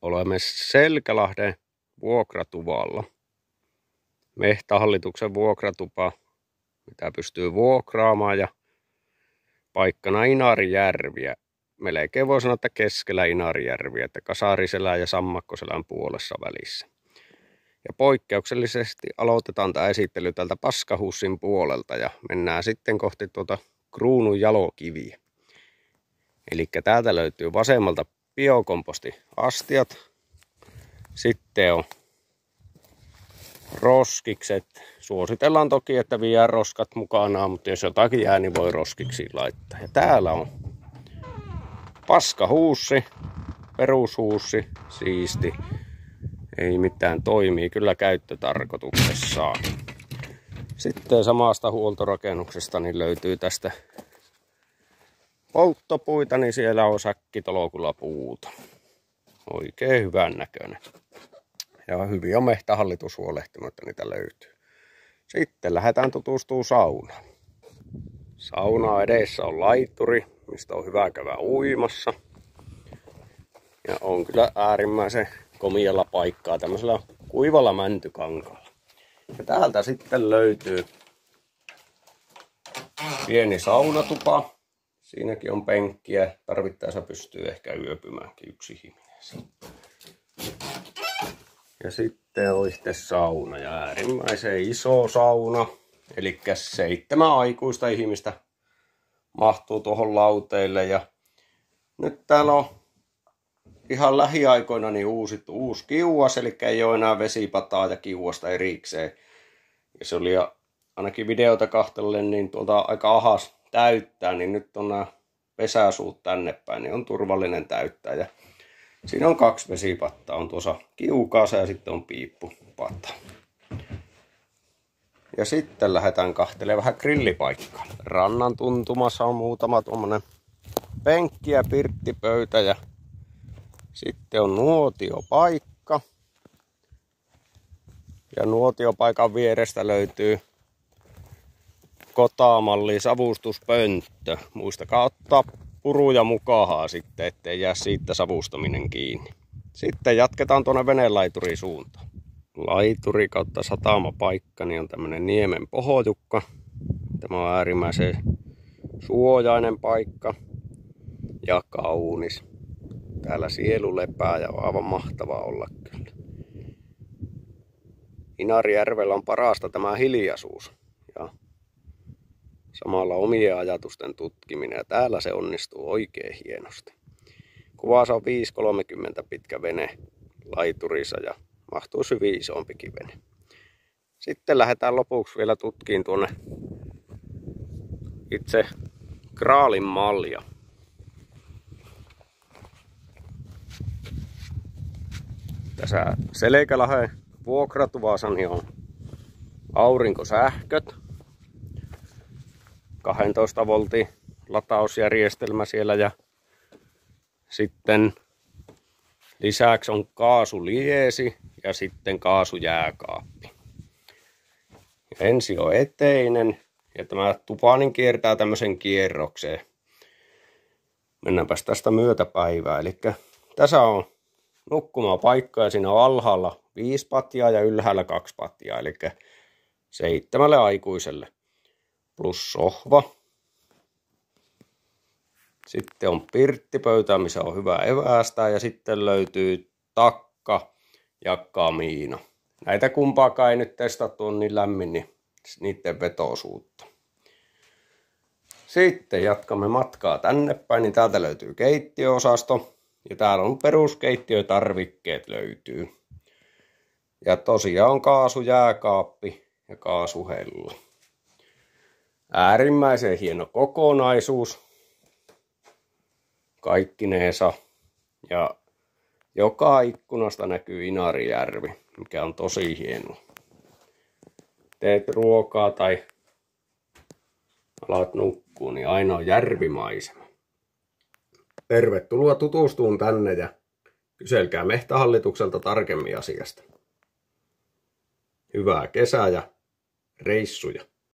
Olemme Selkälahden vuokratuvalla. Metsähallituksen vuokratupa, mitä pystyy vuokraamaan, ja paikkana Inarijärviä. Melkein voi sanoa, että keskellä Inarijärviä, että Kasariselän ja Sammakkoselän puolessa välissä. Ja poikkeuksellisesti aloitetaan tämä esittely tältä Paskahussin puolelta ja mennään sitten kohti tuota Kruunun jalokiviä. Eli täältä löytyy vasemmalta biokompostiastiat. Sitten on roskikset. Suositellaan toki, että viedään roskat mukanaan, mutta jos jotakin jää, niin voi roskiksi laittaa. Ja täällä on paskahuussi, perushuussi, siisti. Ei mitään, toimii kyllä käyttötarkoituksessaan. Sitten samasta huoltorakennuksesta niin löytyy tästä polttopuita, niin siellä on säkkitolokulla puuta. Oikein hyvän näköinen. Ja hyvin on metsähallitus huolehtinut, että niitä löytyy. Sitten lähdetään tutustumaan saunaan. Saunaa edessä on laituri, mistä on hyvä käydä uimassa. Ja on kyllä äärimmäisen komialla paikkaa tämmöisellä kuivalla mäntykankalla. Ja täältä sitten löytyy pieni saunatupa. Siinäkin on penkkiä. Tarvittaessa pystyy ehkä yöpymäänkin yksi ihminen. Ja sitten on itse sauna ja äärimmäisen iso sauna. Eli 7 aikuista ihmistä mahtuu tuohon lauteille. Ja nyt täällä on ihan lähiaikoina niin uusittu uusi kiuas, eli ei ole enää vesipataa ja kiuasta erikseen. Ja se oli ainakin videota katsellen niin tuolta aika ahas täyttää, niin nyt on nämä pesäsuut tänne päin, niin on turvallinen täyttää. Ja siinä on 2 vesipattaa, on tuossa kiukaassa ja sitten on piippupata. Ja sitten lähdetään kahtelemaan vähän grillipaikkaa. Rannan tuntumassa on muutama tuommoinen penkki ja pirttipöytä ja sitten on nuotiopaikka. Ja nuotiopaikan vierestä löytyy Kotamalli savustuspönttö. Muistakaa ottaa puruja mukaan sitten, ettei jää siitä savustaminen kiinni. Sitten jatketaan tuonne veneenlaiturin suuntaan. Laituri kautta satamapaikka niin on tämmönen niemen pohojukka. Tämä on äärimmäisen suojainen paikka ja kaunis. Täällä sielu lepää ja on aivan mahtavaa olla kyllä. Inarijärvellä on parasta tämä hiljaisuus ja samalla omien ajatusten tutkiminen. Ja täällä se onnistuu oikein hienosti. Kuvassa on 5,30 pitkä vene laiturissa ja mahtuu hyvin isompikin vene. Sitten lähdetään lopuksi vielä tutkimaan tuonne itse Kraalin mallia. Tässä Selkälahden vuokratuvassa niin on aurinkosähköt. 12 voltin latausjärjestelmä siellä ja sitten lisäksi on kaasuliesi ja sitten kaasujääkaappi. Ja ensin on eteinen ja tämä tupanin kiertää tämmöisen kierrokseen. Mennäänpäs tästä myötäpäivää. Eli tässä on nukkumapaikka ja siinä on alhaalla 5 patjaa ja ylhäällä 2 patjaa. Eli 7 aikuiselle plus sohva. Sitten on pirttipöytä, missä on hyvä eväästää ja sitten löytyy takka ja kamiina. Näitä kumpaakaan ei nyt testattu, on niin lämmin, niin niiden vetoisuutta. Sitten jatkamme matkaa tänne päin, niin täältä löytyy keittiöosasto. Ja täällä on peruskeittiötarvikkeet löytyy. Ja tosiaan on kaasujääkaappi ja kaasuhella. Äärimmäisen hieno kokonaisuus. Kaikkineensa. Ja joka ikkunasta näkyy Inarijärvi, mikä on tosi hieno. Teet ruokaa tai alat nukkuu, niin aina on järvimaisema. Tervetuloa tutustumaan tänne ja kyselkää Metsähallitukselta tarkemmin asiasta. Hyvää kesää ja reissuja!